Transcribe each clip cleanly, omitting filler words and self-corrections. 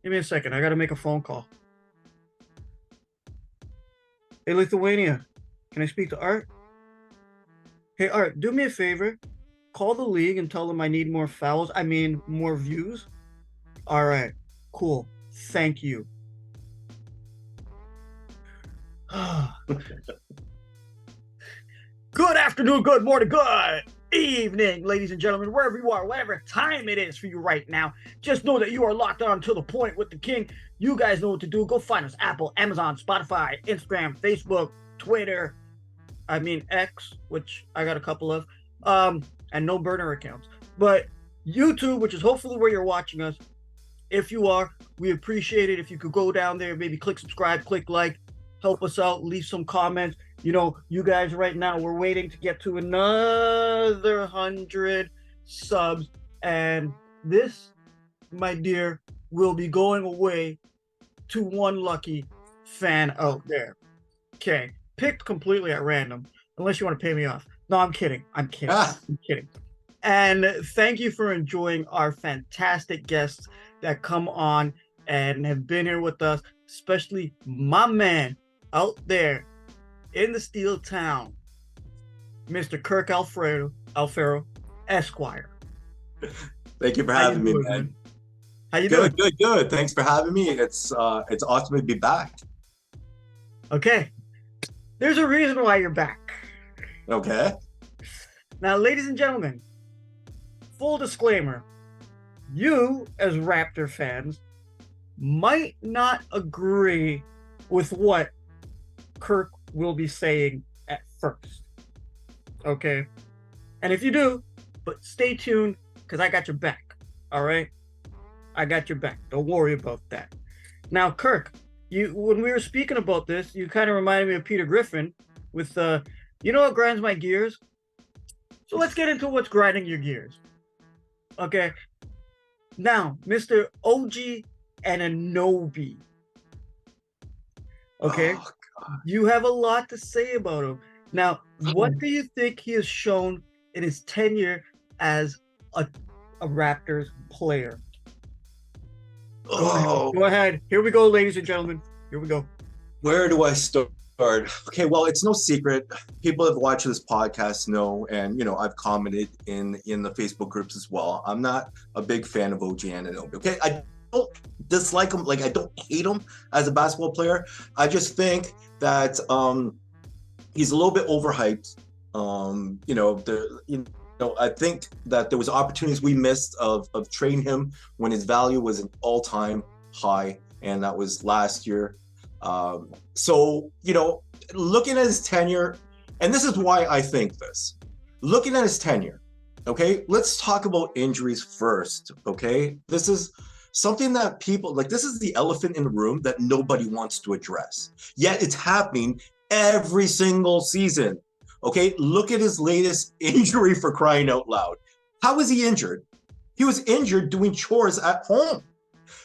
Give me a second. I got to make a phone call. Hey, Lithuania, can I speak to Art? Hey, Art, do me a favor. Call the league and tell them I need more fouls. I mean, more views. All right, cool. Thank you. Good afternoon, good morning, good evening, ladies and gentlemen, wherever you are, whatever time it is for you right now. Just know that you are locked on to the point with the king. You guys know what to do. Go find us: Apple, Amazon, Spotify, Instagram, Facebook, Twitter. I mean X, which I got a couple of, and no burner accounts. But YouTube, which is hopefully where you're watching us. If you are, we appreciate it if you could go down there, maybe click subscribe, click like, help us out, leave some comments. You know, you guys right now, we're waiting to get to another 100 subs. And this, my dear, will be going away to one lucky fan out there. Okay, picked completely at random, unless you want to pay me off. No, I'm kidding. I'm kidding. And thank you for enjoying our fantastic guests that come on and have been here with us, especially my man out there in the steel town, Mr. Kirk Alfaro, Esquire. Thank you for having me, man. How you doing? Good. Thanks for having me. It's awesome to be back. Okay. There's a reason why you're back. Okay. Now, ladies and gentlemen, full disclaimer, you as Raptor fans might not agree with what Kirk will be saying at first. Okay? And if you do, but stay tuned, because I got your back. All right? I got your back. Don't worry about that. Now, Kirk, when we were speaking about this, you kind of reminded me of Peter Griffin with, you know what grinds my gears? So let's get into what's grinding your gears. Okay? Now, Mr. OG Anunoby. Okay? Oh, you have a lot to say about him. Now, what do you think he has shown in his tenure as a Raptors player? Go ahead. Here we go, ladies and gentlemen. Here we go. Where do I start? Okay, well, it's no secret. People have watched this podcast know, and you know, I've commented in the Facebook groups as well. I'm not a big fan of OG Anunoby. Okay, I don't dislike him. Like, I don't hate him as a basketball player. I just think that he's a little bit overhyped. I think that there was opportunities we missed of trading him when his value was an all-time high, and that was last year. So, you know, looking at his tenure, and this is why I think this, looking at his tenure, okay, let's talk about injuries first, okay? This is something that people, like, this is the elephant in the room that nobody wants to address. Yet it's happening every single season, okay? Look at his latest injury, for crying out loud. How was he injured? He was injured doing chores at home.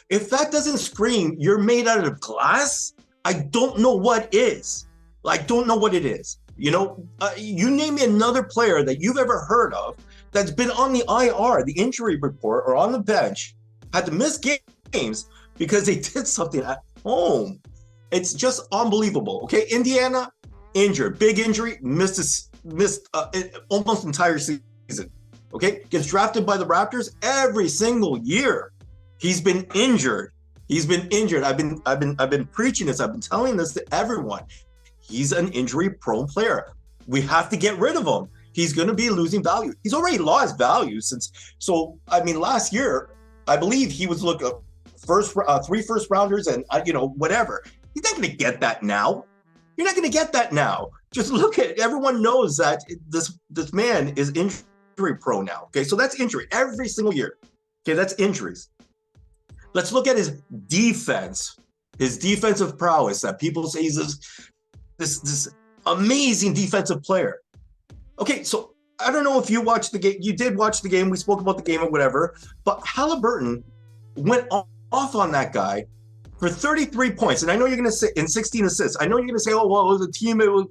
If that doesn't scream, you're made out of glass, I don't know what is. I don't know what it is. You know, you name me another player that you've ever heard of that's been on the IR, the injury report, or on the bench, had to miss games because they did something at home. It's just unbelievable. Okay, Indiana, injured, big injury, missed almost entire season. Okay, gets drafted by the Raptors every single year. He's been injured. I've been preaching this. I've been telling this to everyone. He's an injury-prone player. We have to get rid of him. He's going to be losing value. He's already lost value since. So, I mean, last year, I believe he was looking three first rounders and whatever. He's not going to get that now. You're not going to get that now. Just look at it. Everyone knows that this man is injury-prone now. Okay, so that's injury every single year. Okay, that's injuries. Let's look at his defense, his defensive prowess that people say he's this amazing defensive player. Okay, so I don't know if you watched the game. You did watch the game. We spoke about the game or whatever. But Halliburton went off on that guy for 33 points. And I know you're going to say, in 16 assists. I know you're going to say, oh, well, it was a team. It was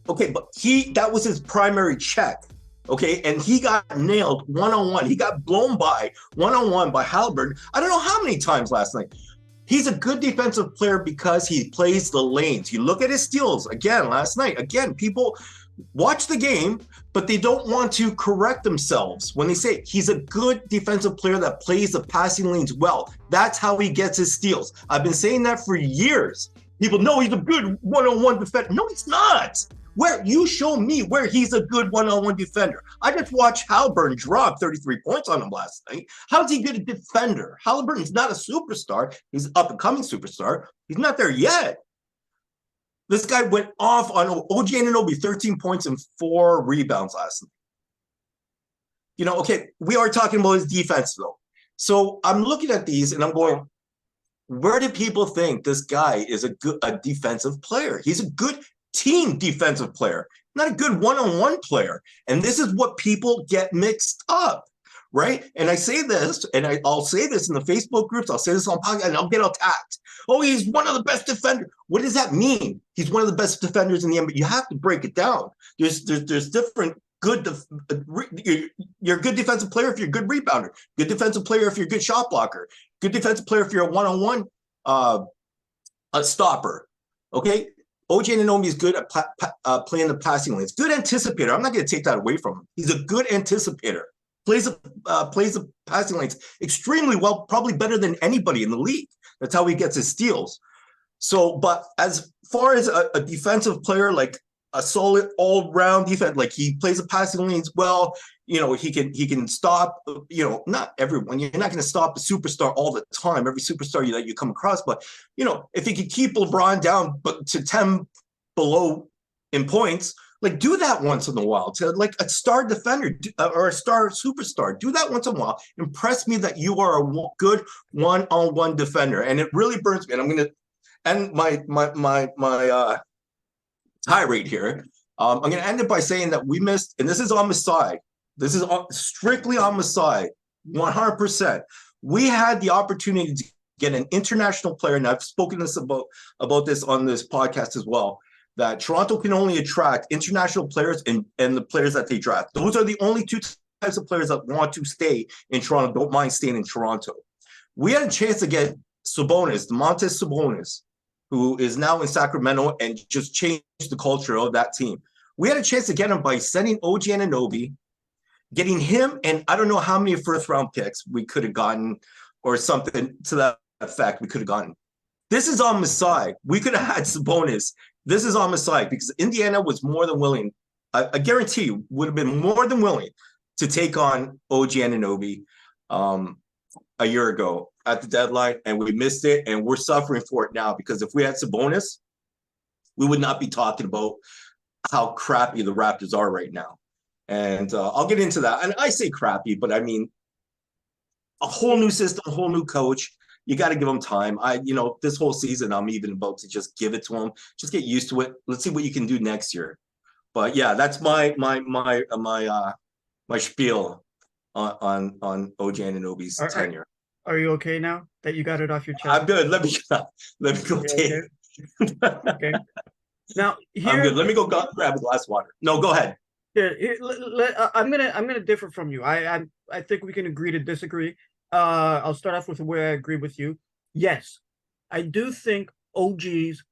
okay, but that was his primary check. Okay, and he got nailed one-on-one. He got blown by one-on-one by Halliburton. I don't know how many times last night. He's a good defensive player because he plays the lanes. You look at his steals again last night. Again, people watch the game, but they don't want to correct themselves when they say he's a good defensive player that plays the passing lanes well. That's how he gets his steals. I've been saying that for years. People know he's a good one-on-one defender. No, he's not. Where you show me where he's a good one-on-one defender. I just watched Halliburton drop 33 points on him last night. How's he good a defender? Halliburton's not a superstar. He's an up-and-coming superstar. He's not there yet. This guy went off on OG Anunoby, 13 points and 4 rebounds last night. You know, okay, we are talking about his defense, though. So I'm looking at these and I'm going, where do people think this guy is a defensive player? He's a good team defensive player, not a good one-on-one player. And this is what people get mixed up, right? And I say this, and I'll say this in the Facebook groups, I'll say this on podcast, and I'll get attacked. Oh, he's one of the best defenders. What does that mean? He's one of the best defenders in the NBA. You have to break it down. There's different good. You're a good defensive player if you're a good rebounder. Good defensive player if you're a good shot blocker. Good defensive player if you're a one-on-one a stopper. Okay, OG Anunoby is good at playing the passing lanes. Good anticipator. I'm not going to take that away from him. He's a good anticipator. Plays the passing lanes extremely well, probably better than anybody in the league. That's how he gets his steals. So, but as far as a defensive player, like a solid all-round defense, like he plays the passing lanes well, you know, he can stop, you know, not everyone. You're not going to stop the superstar all the time, every superstar that you come across. But, you know, if he could keep LeBron down but to 10 below in points, like do that once in a while to like a star defender or a star superstar. Do that once in a while. Impress me that you are a good one-on-one defender. And it really burns me. And I'm going to end my tirade here. I'm going to end it by saying that we missed, and this is on the side. This is strictly on the side, 100%. We had the opportunity to get an international player, and I've spoken this about this on this podcast as well, that Toronto can only attract international players and the players that they draft. Those are the only two types of players that want to stay in Toronto, don't mind staying in Toronto. We had a chance to get Sabonis, Domantas Sabonis, who is now in Sacramento and just changed the culture of that team. We had a chance to get him by sending OG Anunoby, getting him, and I don't know how many first-round picks we could have gotten or something to that effect we could have gotten. This is on the side. We could have had Sabonis. This is on the side because Indiana was more than willing, I guarantee you, would have been more than willing to take on OG Anunoby a year ago at the deadline, and we missed it, and we're suffering for it now because if we had Sabonis, we would not be talking about how crappy the Raptors are right now. And I'll get into that. And I say crappy, but I mean, a whole new system, a whole new coach. You got to give them time. This whole season, I'm even about to just give it to them. Just get used to it. Let's see what you can do next year. But yeah, that's my spiel on OG Anunoby's tenure. Are you okay now that you got it off your chest? I'm good. Let me go take it. Okay. Now here, I'm good. Let me go grab a glass of water. No, go ahead. Yeah, I'm gonna differ from you. I think we can agree to disagree. I'll start off with where I agree with you. Yes, I do think OG's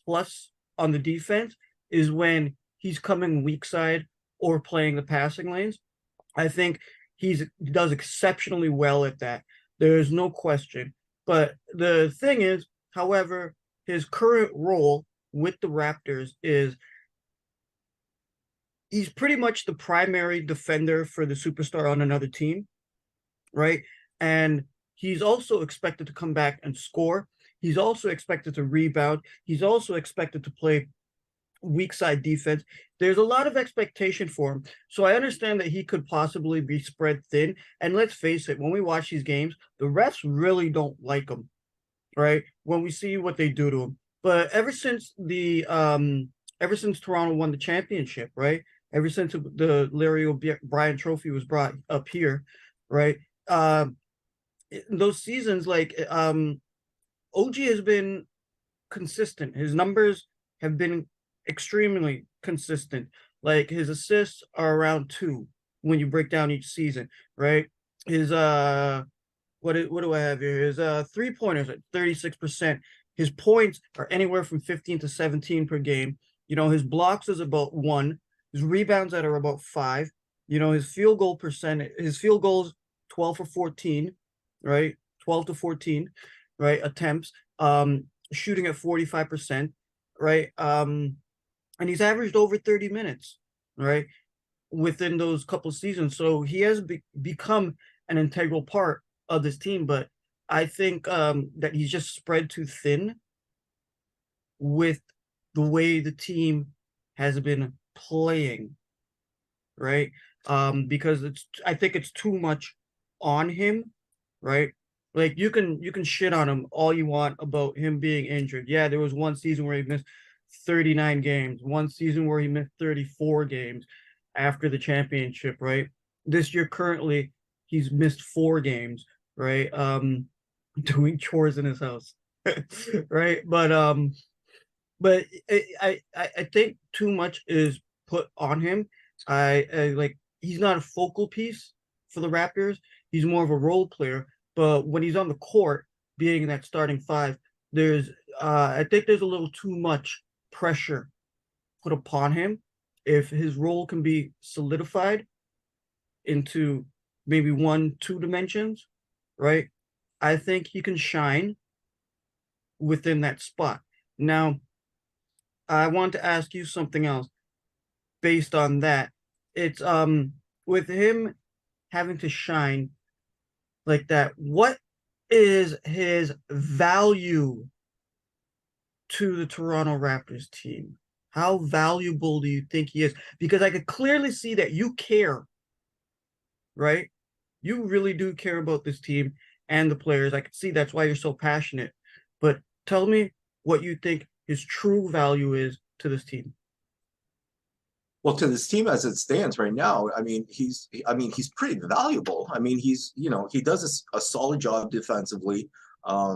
plus on the defense is when he's coming weak side or playing the passing lanes. I think he does exceptionally well at that. There is no question. But the thing is, however, his current role with the Raptors is he's pretty much the primary defender for the superstar on another team, right? And he's also expected to come back and score. He's also expected to rebound. He's also expected to play weak side defense. There's a lot of expectation for him. So I understand that he could possibly be spread thin. And let's face it, when we watch these games, the refs really don't like him, right? When we see what they do to him. But ever since Toronto won the championship, right? Ever since the Larry O'Brien Trophy was brought up here, right? Those seasons, OG has been consistent. His numbers have been extremely consistent. Like his assists are around 2 when you break down each season, right? His what do I have here? His 3-pointers at 36%. His points are anywhere from 15 to 17 per game. His blocks is about 1. His rebounds that are about 5. His field goal percentage, his field goals 12 for 14, right? 12 to 14, right? Attempts. Shooting at 45%, right? And he's averaged over 30 minutes, right? Within those couple of seasons. So he has become an integral part of this team, but I think that he's just spread too thin with the way the team has been playing, right? Because I think it's too much on him, right? Like you can shit on him all you want about him being injured. Yeah, there was one season where he missed 39 games, one season where he missed 34 games after the championship, right? This year currently he's missed 4 games, right? Doing chores in his house. Right? But I think too much is put on him. I like he's not a focal piece for the Raptors. He's more of a role player. But when he's on the court, being in that starting 5, there's I think there's a little too much pressure put upon him. If his role can be solidified into maybe 1, 2 dimensions, right? I think he can shine within that spot. Now, I want to ask you something else based on that. It's with him having to shine like that, what is his value to the Toronto Raptors team? How valuable do you think he is? Because I could clearly see that you care, right? You really do care about this team and the players. I could see that's why you're so passionate. But tell me what you think his true value is to this team. Well, to this team as it stands right now, he's pretty valuable. He does a solid job defensively. I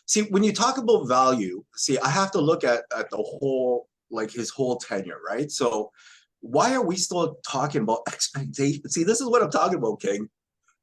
see when you talk about value, I have to look at the whole, like his whole tenure, right? So why are we still talking about expectations? See, this is what I'm talking about, King.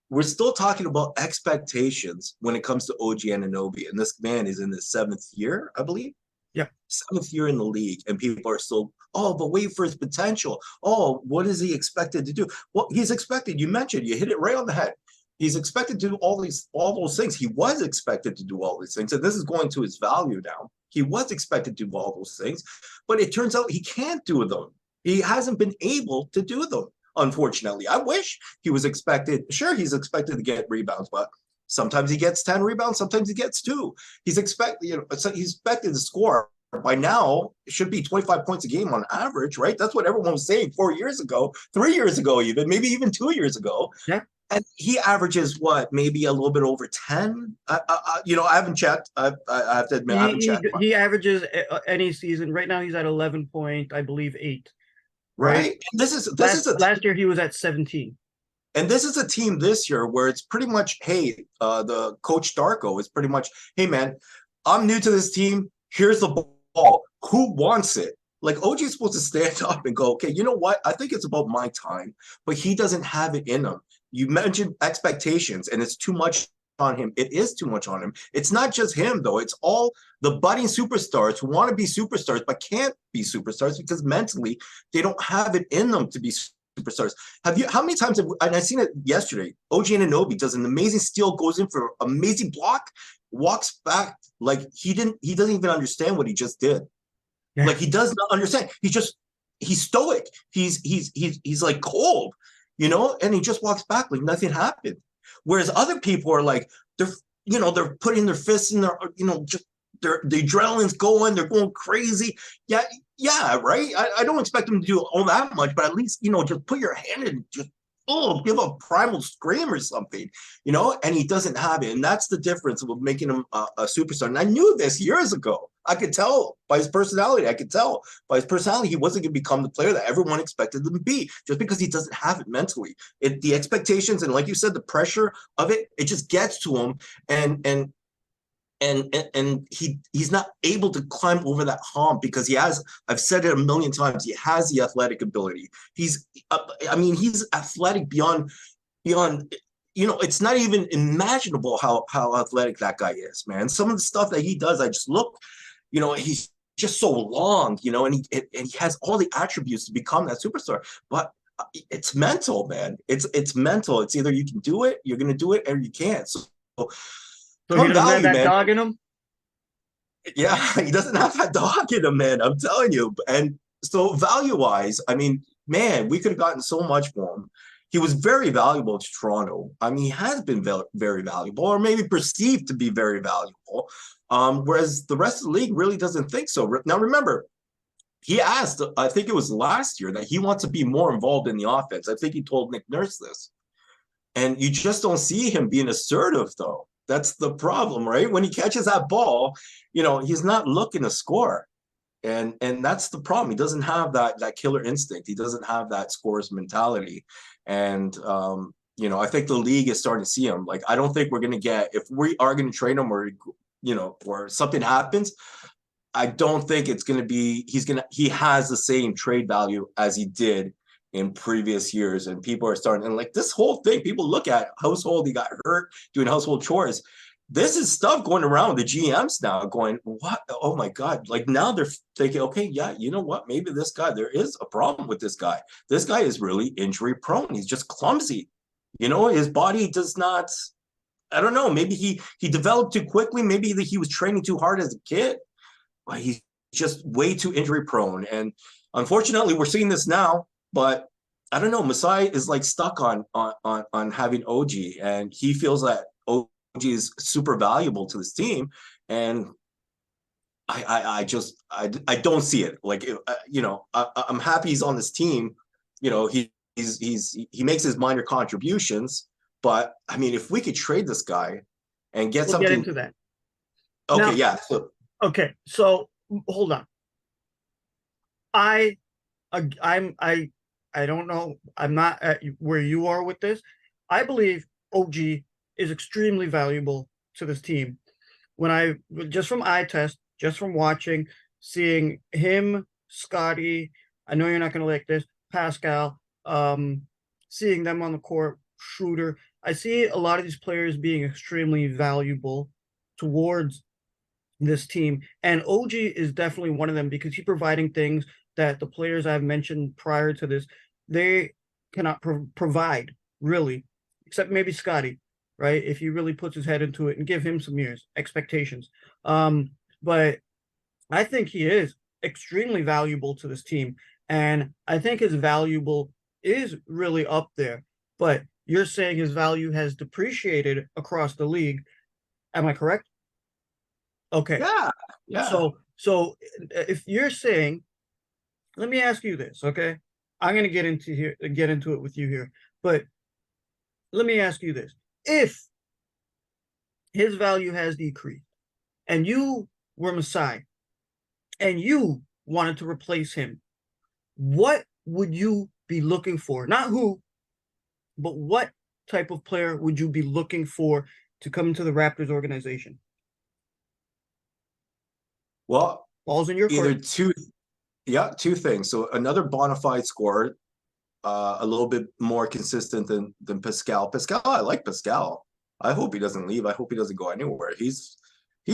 We're still talking about expectations when it comes to OG Anunoby, and this man is in his 7th year, I believe. Yeah. 7th year in the league, and people are still, but wait for his potential. What is he expected to do? Well, he's expected, you mentioned, you hit it right on the head. He's expected to do all those things. He was expected to do all these things, and this is going to his value now. He was expected to do all those things, but it turns out he can't do them. He hasn't been able to do them, unfortunately. I wish he was expected. Sure, he's expected to get rebounds, but sometimes he gets 10 rebounds, sometimes he gets 2. He's expected to score. By now, it should be 25 points a game on average, right? That's what everyone was saying 4 years ago, 3 years ago, even maybe even 2 years ago. Yeah. And he averages what, maybe a little bit over 10. I haven't checked. I have to admit, I haven't checked. He averages any season. Right now, he's at 11 point, I believe 8. Right. And last year he was at 17. And this is a team this year where it's pretty much, hey, the coach Darko is pretty much, hey man, I'm new to this team. Here's the ball. Who wants it? Like OG is supposed to stand up and go, okay, you know what? I think it's about my time, but he doesn't have it in him. You mentioned expectations, and it's too much on him. It is too much on him. It's not just him, though. It's all the budding superstars who want to be superstars but can't be superstars because mentally they don't have it in them to be superstars. How many times and I seen it yesterday, OG Anunoby does an amazing steal, goes in for an amazing block, walks back like he doesn't even understand what he just did. Yeah. Like he does not understand. He's stoic. He's like cold, and he just walks back like nothing happened. Whereas other people are like, they're putting their fists in their, just the adrenaline's going, they're going crazy. Yeah, right. I don't expect them to do all that much, but at least, just put your hand in, just give a primal scream or something, and he doesn't have it. And that's the difference of making him a superstar. And I knew this years ago. I could tell by his personality. He wasn't going to become the player that everyone expected him to be just because he doesn't have it mentally. The expectations and, like you said, the pressure of it, it just gets to him. And he's not able to climb over that hump because he has, I've said it a million times, he has the athletic ability. He's athletic beyond it's not even imaginable how athletic that guy is, man. Some of the stuff that he does, I just look, he's just so long, and he has all the attributes to become that superstar. But it's mental, man. It's mental. It's either you can do it, you're gonna do it, or you can't. So So he from doesn't have value, that man. dog in him. Yeah, he doesn't have that dog in him, man. I'm telling you. And so value-wise, I mean, man, we could have gotten so much for him. He was very valuable to Toronto. I mean, he has been very valuable, or maybe perceived to be very valuable. Whereas the rest of the league really doesn't think so. Now, remember, he asked, I think it was last year, that he wants to be more involved in the offense. I think he told Nick Nurse this. And you just don't see him being assertive, though. That's the problem, right? When he catches that ball, he's not looking to score. And that's the problem. He doesn't have that killer instinct. He doesn't have that scorer's mentality. And I think the league is starting to see him. Like, I don't think we're gonna get, if we are gonna trade him, or something happens, I don't think it's gonna be he has the same trade value as he did in previous years. And people are starting, and like this whole thing, people look at household, he got hurt doing household chores. This is stuff going around with the GMs now going, what? Oh my God. Like now they're thinking, okay, yeah, you know what? Maybe this guy, there is a problem with this guy. This guy is really injury prone. He's just clumsy. His body does not, I don't know. Maybe he developed too quickly. Maybe he was training too hard as a kid. But he's just way too injury prone. And unfortunately, we're seeing this now. But I don't know. Masai is like stuck on having OG, and he feels that OG is super valuable to this team, and I don't see it. Like, I'm happy he's on this team. He makes his minor contributions, but I mean, if we could trade this guy and get We'll something, get into that. okay, Now, yeah. So, okay, so hold on. I don't know. I'm not at where you are with this. I believe OG is extremely valuable to this team. Just from eye test, just from watching, seeing him, Scotty, I know you're not going to like this, Pascal, seeing them on the court, Schroeder. I see a lot of these players being extremely valuable towards this team. And OG is definitely one of them because he's providing things that the players I've mentioned prior to this, they cannot provide, really, except maybe Scotty, right? If he really puts his head into it and give him some years, expectations. But I think he is extremely valuable to this team. And I think his valuable is really up there. But you're saying his value has depreciated across the league. Am I correct? Okay. yeah. So if you're saying, let me ask you this, okay? I'm gonna get into it with you here, but let me ask you this: if his value has decreased, and you were Masai, and you wanted to replace him, what would you be looking for? Not who, but what type of player would you be looking for to come into the Raptors organization? Well, Balls in your either court. two things. So another bona fide scorer, a little bit more consistent than Pascal. Pascal, I like Pascal. I hope he doesn't leave. I hope he doesn't go anywhere. He's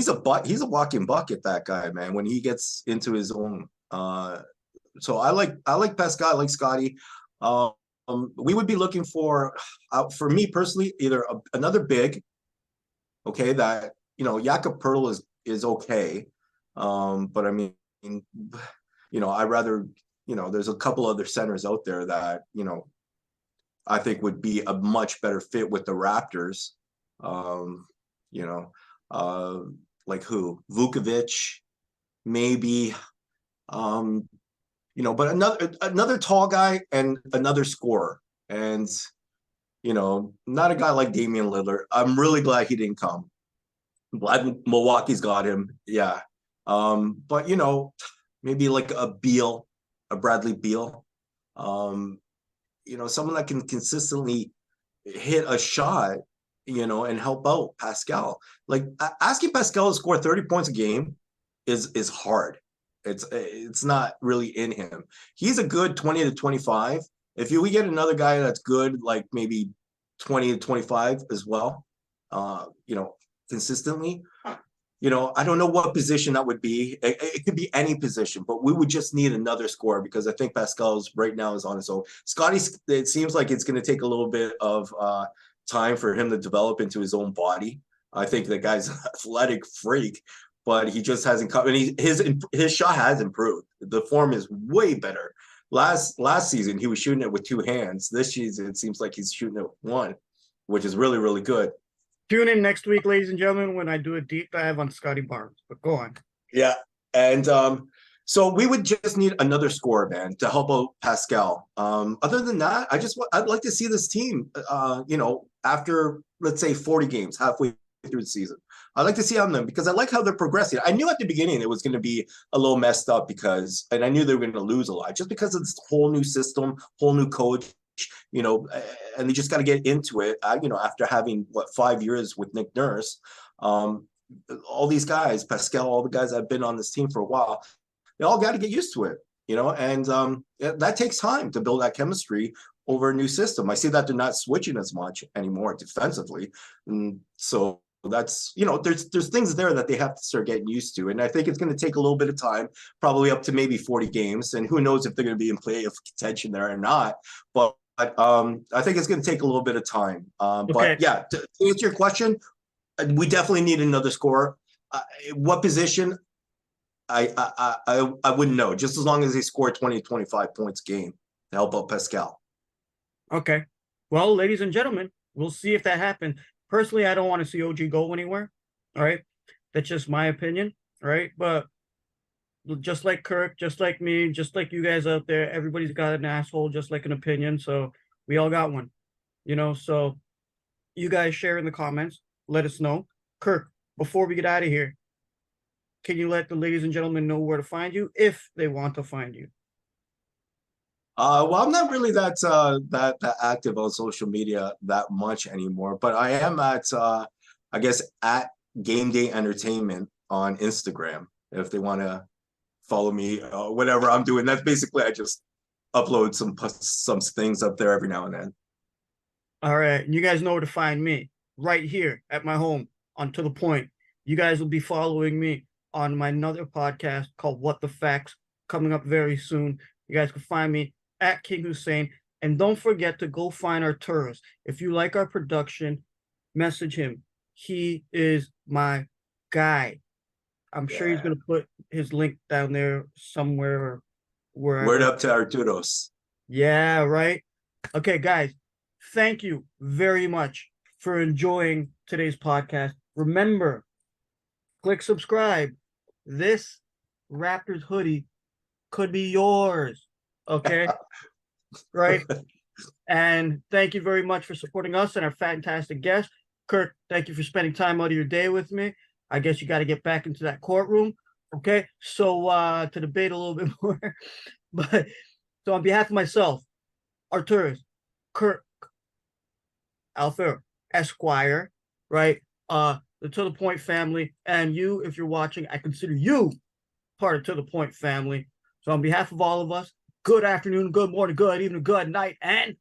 a walking bucket, that guy, man, when he gets into his own. So I like Pascal, I like Scotty. We would be looking for me personally, either another big, okay, that Jakob Pertl is okay. But I mean, I rather, there's a couple other centers out there that, I think would be a much better fit with the Raptors. You know, like who? Vukovic, maybe. But another tall guy and another scorer. And, not a guy like Damian Lillard. I'm really glad he didn't come. Glad Milwaukee's got him. Yeah. But maybe like a Bradley Beal. Someone that can consistently hit a shot, and help out Pascal. Like asking Pascal to score 30 points a game is hard. It's not really in him. He's a good 20 to 25. If we get another guy that's good, like maybe 20 to 25 as well, consistently. I don't know what position that would be. It could be any position, but we would just need another scorer because I think Pascal's right now is on his own. Scotty, it seems like it's going to take a little bit of time for him to develop into his own body. I think the guy's an athletic freak, but he just hasn't come. And his shot has improved. The form is way better. Last season, he was shooting it with two hands. This season, it seems like he's shooting it with one, which is really, really good. Tune in next week, ladies and gentlemen, when I do a deep dive on Scotty Barnes. But go on. Yeah. And so we would just need another scorer, man, to help out Pascal. Other than that, I'd like to see this team, after, let's say, 40 games, halfway through the season. I'd like to see on them because I like how they're progressing. I knew at the beginning it was going to be a little messed up and I knew they were going to lose a lot just because of this whole new system, whole new coach, and they just got to get into it. After having 5 years with Nick Nurse, all these guys, Pascal, all the guys that have been on this team for a while, they all got to get used to it, and that takes time to build that chemistry over a new system. I see that they're not switching as much anymore defensively. And so that's, there's things there that they have to start getting used to. And I think it's going to take a little bit of time, probably up to maybe 40 games. And who knows if they're going to be in play of contention there or not. But I think it's going to take a little bit of time. Okay. But yeah, to answer your question, we definitely need another scorer. What position? I wouldn't know. Just as long as they score 20, 25 points a game to help out Pascal. Okay. Well, ladies and gentlemen, we'll see if that happens. Personally, I don't want to see OG go anywhere. All right. That's just my opinion. All right. But just like Kirk, just like me, just like you guys out there, everybody's got an asshole, just like an opinion. So we all got one, so you guys share in the comments. Let us know. Kirk, before we get out of here, can you let the ladies and gentlemen know where to find you if they want to find you? Well, I'm not really that active on social media that much anymore, but I am at I guess at Game Day Entertainment on Instagram if they want to follow me, whatever I'm doing. That's basically, I just upload some things up there every now and then. All right, and you guys know where to find me right here at my home on To The Point. You guys will be following me on my another podcast called What the Facts, coming up very soon. You guys can find me at King Hussein. And don't forget to go find Arturas. If you like our production, message him. He is my guy. I'm sure he's going to put his link down there somewhere or wherever. Word up to Arturos. Yeah, right. Okay, guys, thank you very much for enjoying today's podcast. Remember, click subscribe. This Raptors hoodie could be yours. Okay. Right. And thank you very much for supporting us and our fantastic guest. Kirk, thank you for spending time out of your day with me. I guess you got to get back into that courtroom. Okay. So to debate a little bit more. But so on behalf of myself, Arturas, Kirk, Alpha, Esquire, right? The To The Point family, and you, if you're watching, I consider you part of To The Point family. So on behalf of all of us, good afternoon, good morning, good evening, good night, and